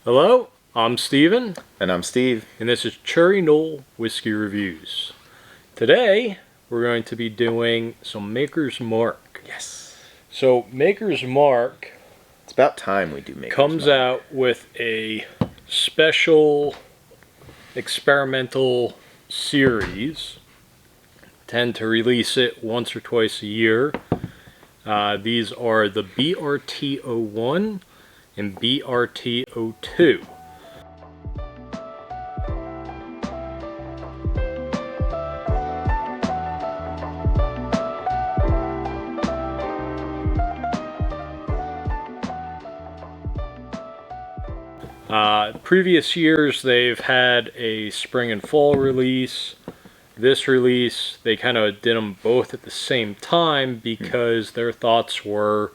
Hello, I'm Steven. And I'm Steve. And this is Cherry Knoll Whiskey Reviews. Today, we're going to be doing some Maker's Mark. Yes. So, Maker's Mark... It's about time we do Maker's comes Mark. out with a special experimental series. Tend to release it once or twice a year. These are the BRT-01 and BRT-02. Previous years they've had a spring and fall release. This release, they kind of did them both at the same time because their thoughts were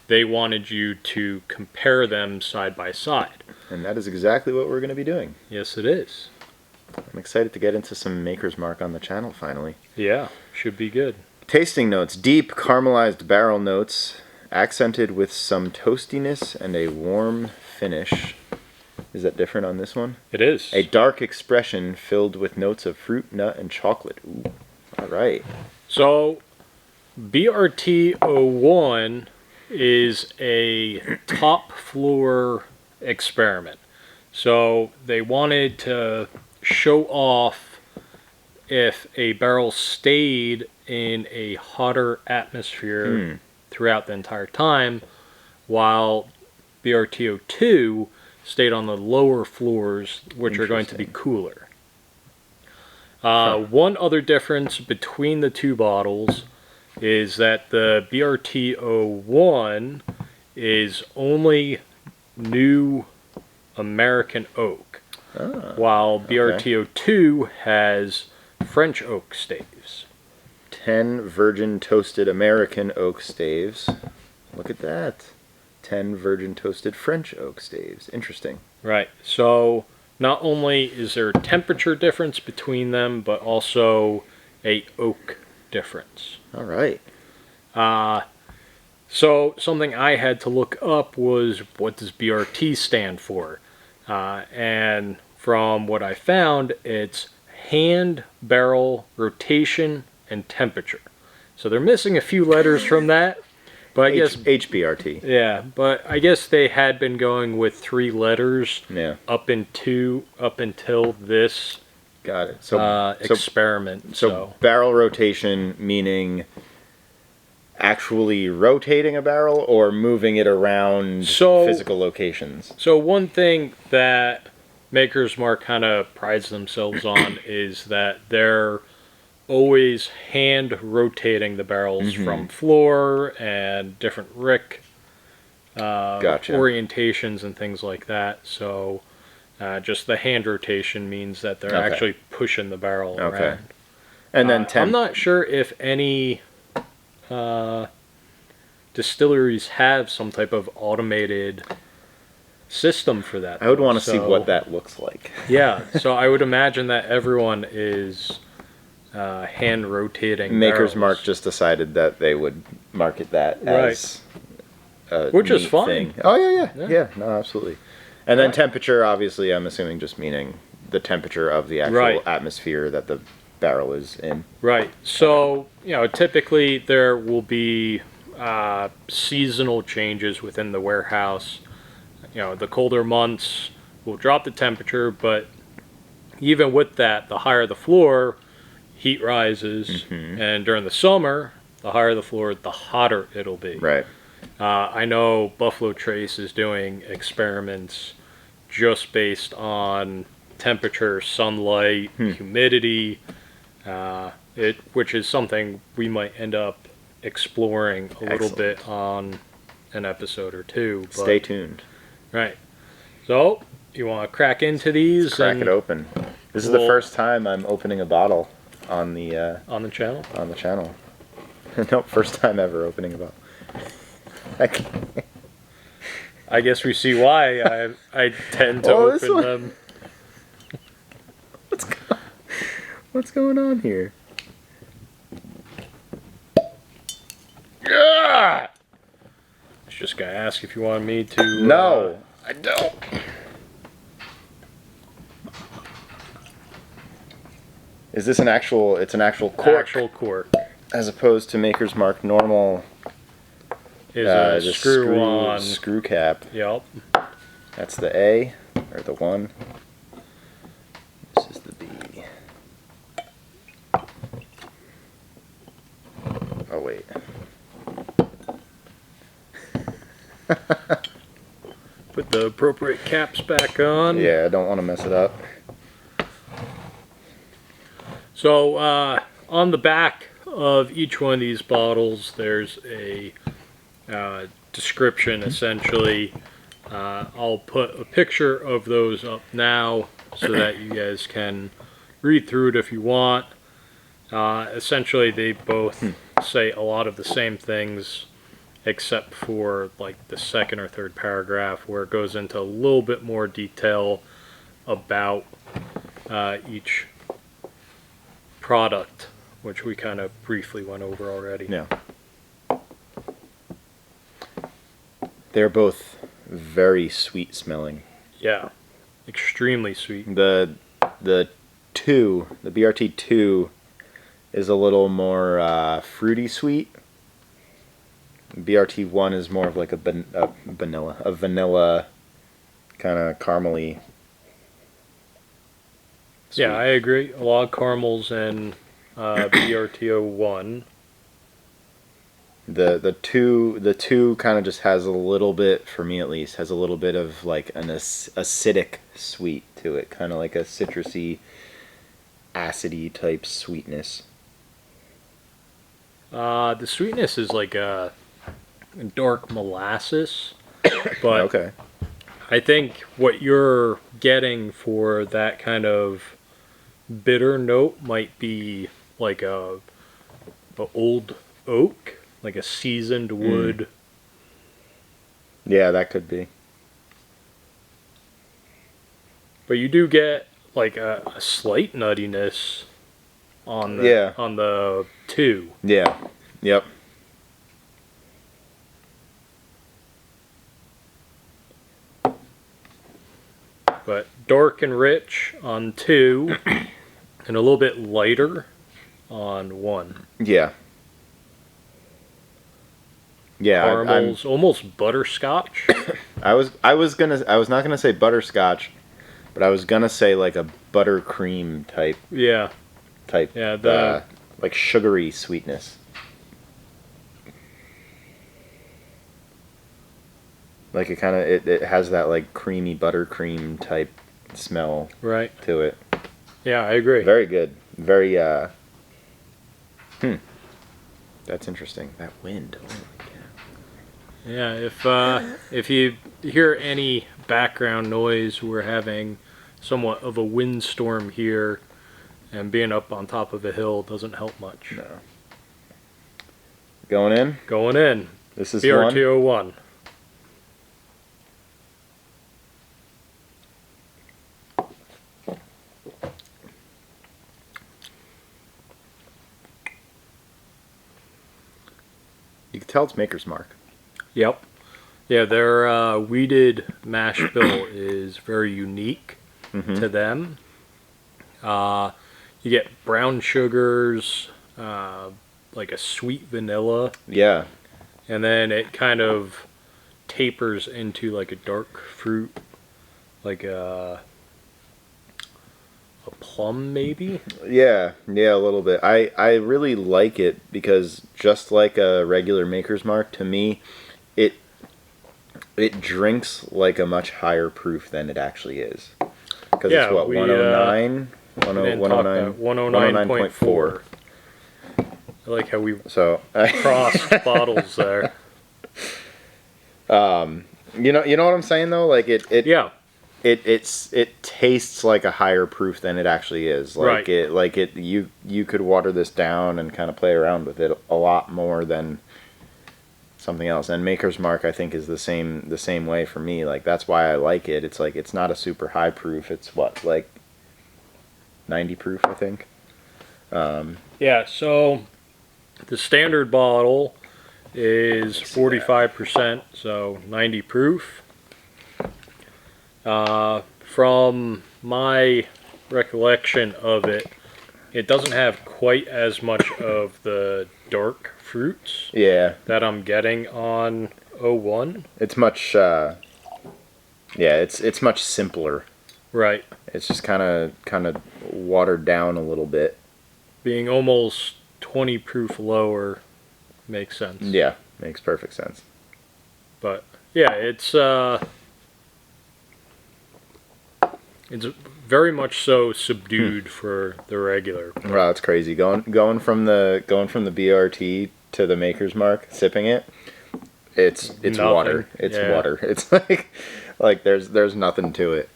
they wanted you to compare them side by side. And that is exactly what we're going to be doing. Yes, it is. I'm excited to get into some Maker's Mark on the channel finally. Yeah, should be good. Tasting notes. Deep caramelized barrel notes, accented with some toastiness and a warm finish. Is that different on this one? It is. A dark expression filled with notes of fruit, nut, and chocolate. Ooh, all right. So, BRT-01 is a top floor experiment. So, they wanted to show off if a barrel stayed in a hotter atmosphere throughout the entire time, while BRT-02 stayed on the lower floors, which are going to be cooler. One other difference between the two bottles is that the BRT-01 is only new American oak, while BRT-02 has French oak staves. 10 virgin toasted American oak staves. Look at that. 10 virgin toasted French oak staves. Interesting. Right. So not only is there a temperature difference between them, but also a oak difference. All right. So something I had to look up was, what does BRT stand for? And from what I found, it's hand barrel rotation and temperature. So they're missing a few letters from that. But I guess HBRT. Yeah, but I guess they had been going with 3 letters up until this Got it. So experiment. So barrel rotation meaning actually rotating a barrel or moving it around physical locations. So one thing that Maker's Mark kind of prides themselves on is that they're always hand rotating the barrels from floor and different rick orientations and things like that. So just the hand rotation means that they're actually pushing the barrel around. And then I'm not sure if any distilleries have some type of automated system for that. I would want to see what that looks like. Yeah, so I would imagine that everyone is hand rotating Maker's barrels. Mark just decided that they would market that as a which is neat fine. thing. Oh yeah, no, absolutely. And then temperature, obviously, I'm assuming just meaning the temperature of the actual atmosphere that the barrel is in. Right. So typically there will be seasonal changes within the warehouse. The colder months will drop the temperature, but even with that, the higher the floor, heat rises, and during the summer, the higher the floor, the hotter it'll be. Right. I know Buffalo Trace is doing experiments just based on temperature, sunlight, humidity, which is something we might end up exploring a little bit on an episode or two. But, stay tuned. Right. So, you want to crack into these? Let's crack it open. This is the first time I'm opening a bottle on the channel. On the channel. Nope, first time ever opening a bottle. I guess we see why I tend to open them. What's going on here? Yeah! I was just gonna ask if you wanted me to. No, I don't. Is this an actual? It's an actual cork, Actual cork. as opposed to Maker's Mark normal. Is a just screw on. screw cap. Yep. That's the A or the 1. This is the B. Oh wait. Put the appropriate caps back on. Yeah, I don't want to mess it up. So on the back of each one of these bottles, there's a description essentially. I'll put a picture of those up now so that you guys can read through it if you want. Essentially, they both say a lot of the same things, except for like the second or third paragraph where it goes into a little bit more detail about each product, which we kind of briefly went over already. Yeah. They're both very sweet smelling. Yeah, extremely sweet. The BRT-02 is a little more fruity sweet. BRT-01 is more of like a vanilla kind of caramely. Sweet. Yeah, I agree. A lot of caramels in BRT-01. The two kind of just has a little bit, for me at least, has a little bit of like an acidic sweet to it, kind of like a citrusy, acidy type sweetness. The sweetness is like a dark molasses, but Okay. I think what you're getting for that kind of bitter note might be like a old oak, like a seasoned wood. Yeah, that could be. But you do get like a slight nuttiness on the Yeah. on the 2. Yeah. Yep. But dark and rich on 2 and a little bit lighter on 1. Yeah. Yeah. Caramels, almost butterscotch. I was not gonna say butterscotch, but I was gonna say like a buttercream type. Yeah. Type. Yeah. Like sugary sweetness. Like it has that like creamy buttercream type smell Right. to it. Yeah, I agree. Very good. Very That's interesting. That wind. Oh my God. Yeah, if you hear any background noise, we're having somewhat of a windstorm here, and being up on top of a hill doesn't help much. No. Going in? Going in. This is BRT-01. You can tell it's Maker's Mark. Yep. Yeah, their weeded mash bill is very unique to them. You get brown sugars, like a sweet vanilla, Yeah. and then it kind of tapers into like a dark fruit, like a plum maybe. Yeah, a little bit. I really like it because just like a regular Maker's Mark, to me, it drinks like a much higher proof than it actually is. Because Yeah, it's what, we, 109? We didn't talk about 109.4. I like how we So, crossed bottles there. you know what I'm saying though? Like Yeah, it tastes like a higher proof than it actually is. Like Right. you could water this down and kind of play around with it a lot more than something else. And Maker's Mark, I think, is the same way for me. Like that's why I like it. It's like it's not a super high proof. It's what, like 90 proof, I think. yeah. So the standard bottle is 45%, so 90 proof. From my recollection of it, it doesn't have quite as much of the dark fruits Yeah. that I'm getting on 01. It's much. Yeah, it's much simpler. Right. It's just kind of watered down a little bit. Being almost 20 proof lower makes sense. Yeah, makes perfect sense. But yeah, it's very much so subdued for the regular. Wow, that's crazy. Going from the BRT to the Maker's Mark, sipping it. It's Nothing. water. It's Yeah. water. It's like there's nothing to it.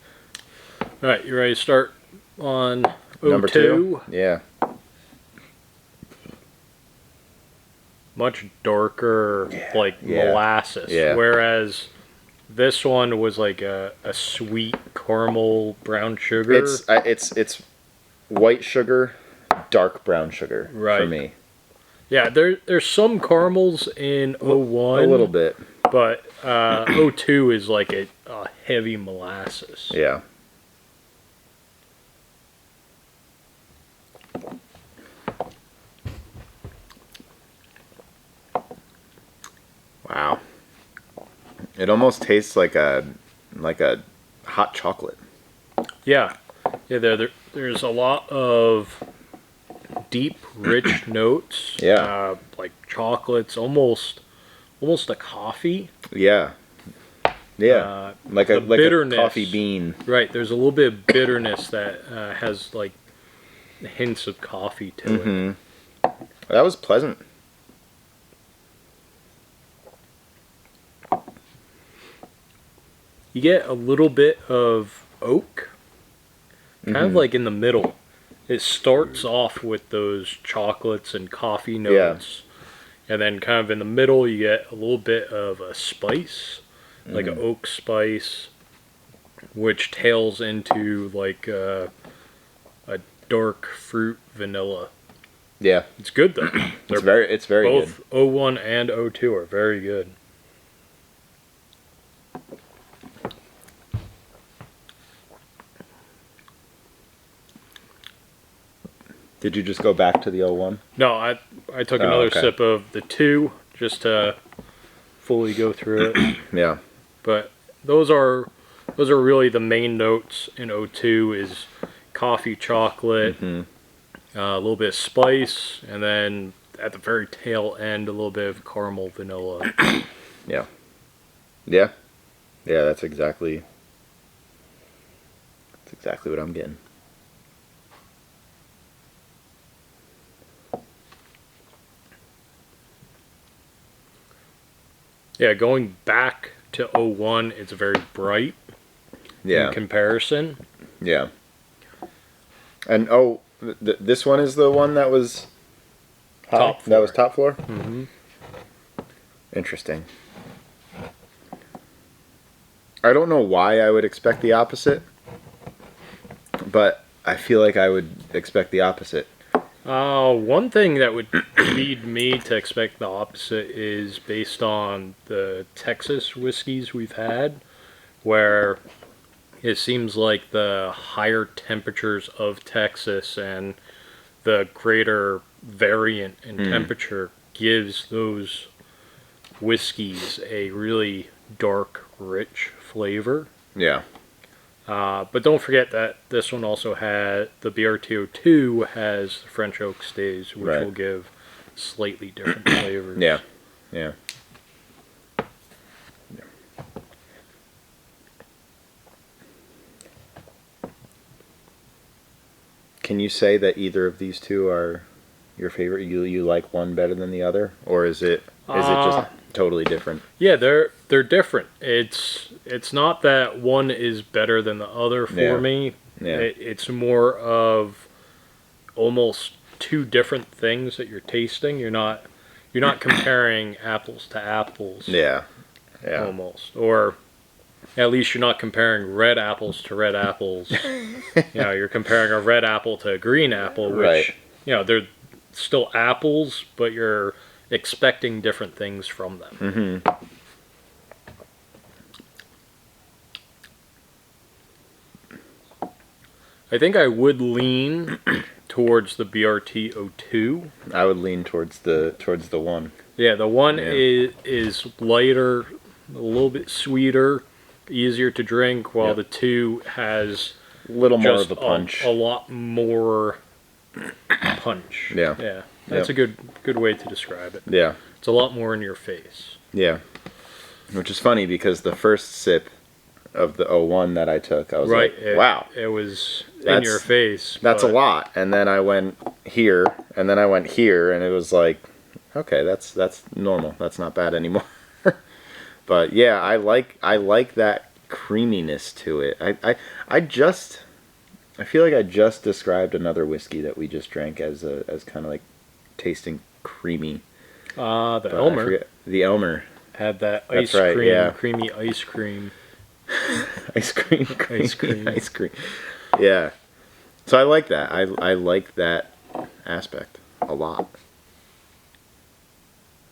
All right, you ready to start on 02? Number 2? Yeah. Much darker, like molasses. Yeah. Whereas this one was like a sweet caramel brown sugar. It's white sugar, dark brown sugar for Right. me. Yeah, there's some caramels in 01. A little bit. But 02 is like a heavy molasses. Yeah. Wow. It almost tastes like a hot chocolate. Yeah. Yeah, there's a lot of deep, rich notes. Yeah. Like chocolates, almost a coffee. Yeah. Yeah. Like a bitterness. coffee bean. Right, there's a little bit of bitterness that has like hints of coffee to it. That was pleasant. You get a little bit of oak, kind of like in the middle. It starts off with those chocolates and coffee notes, and then kind of in the middle you get a little bit of a spice, like an oak spice, which tails into like a dark fruit vanilla. Yeah. It's good though. It's very good. Both 01 and 02 are very good. Did you just go back to the 01? No, I took another okay. sip of the 2 just to fully go through it. Yeah. But those are really the main notes in 02 is coffee, chocolate, a little bit of spice, and then at the very tail end a little bit of caramel vanilla. Yeah. Yeah. Yeah, that's exactly what I'm getting. Yeah, going back to 01, it's very bright in comparison. Yeah. And this one is the one that was high? Top floor. That was top floor? Mm-hmm. Interesting. I don't know why I would expect the opposite, but I feel like I would expect the opposite. One thing that would lead me to expect the opposite is based on the Texas whiskeys we've had, where it seems like the higher temperatures of Texas and the greater variant in temperature gives those whiskeys a really dark, rich flavor. Yeah. But don't forget that this one also had the BRT-02 has French oak staves, which will give slightly different flavors. Yeah. Yeah. Can you say that either of these two are your favorite? You like one better than the other, or is it just totally different? Yeah, they're different. It's not that one is better than the other for me. Yeah. It's more of almost two different things that you're tasting. You're not comparing apples to apples. Yeah. Yeah. Almost, or at least you're not comparing red apples to red apples. You're comparing a red apple to a green apple, which they're still apples, but you're expecting different things from them. Mm-hmm. I think I would lean towards the BRT-02. I would lean towards the one. Yeah, the one Yeah. is lighter, a little bit sweeter, easier to drink, while Yep. the 2 has A little more just of a punch. a lot more punch. Yeah. Yeah. That's a good way to describe it. Yeah. It's a lot more in your face. Yeah. Which is funny because the first sip of the 01 that I took, I was like, wow. It was in That's- your face. That's a but- lot. And then I went here, and then I went here, and it was like, okay, that's normal. That's not bad anymore. But yeah, I like that creaminess to it. I feel like I just described another whiskey that we just drank as kind of like tasting creamy. The But I Elmer forget- The Elmer. had that That's ice right, cream, yeah. creamy ice cream. Ice cream. Ice cream. Ice cream. Yeah. So I like that. I like that aspect a lot.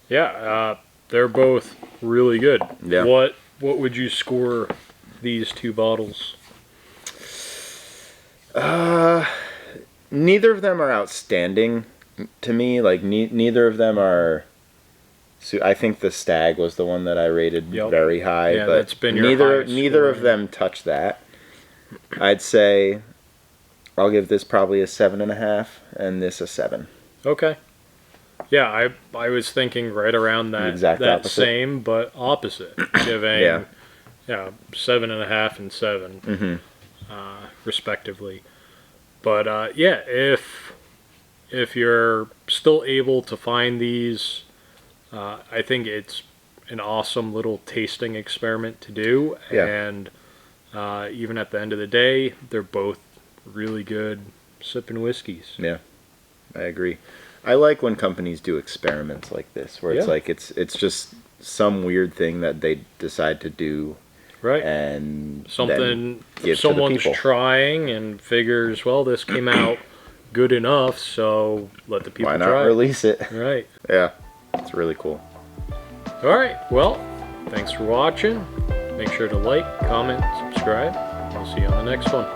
Yeah, they're both really good. Yeah. What would you score these 2 bottles? Neither of them are outstanding to me. Like neither of them are. I think the Stag was the one that I rated Yep. very high. Yeah, but that's been your neither highest of scoring. them touch that. I'd say I'll give this probably a 7.5 and this a 7. Okay. Yeah, I was thinking right around that exact opposite. same, but opposite, giving Yeah. 7.5 and 7, Mm-hmm. respectively. But yeah, if you're still able to find these, I think it's an awesome little tasting experiment to do. Yeah. And even at the end of the day, they're both really good sipping whiskeys. Yeah, I agree. I like when companies do experiments like this, where it's Yeah. like it's just some weird thing that they decide to do, Right. and Something then give to the someone's people. trying and figures, well, this came out good enough, so let the people Why not try it. release it? Right. Yeah, it's really cool. All right. Well, thanks for watching. Make sure to like, comment, subscribe. I'll see you on the next one.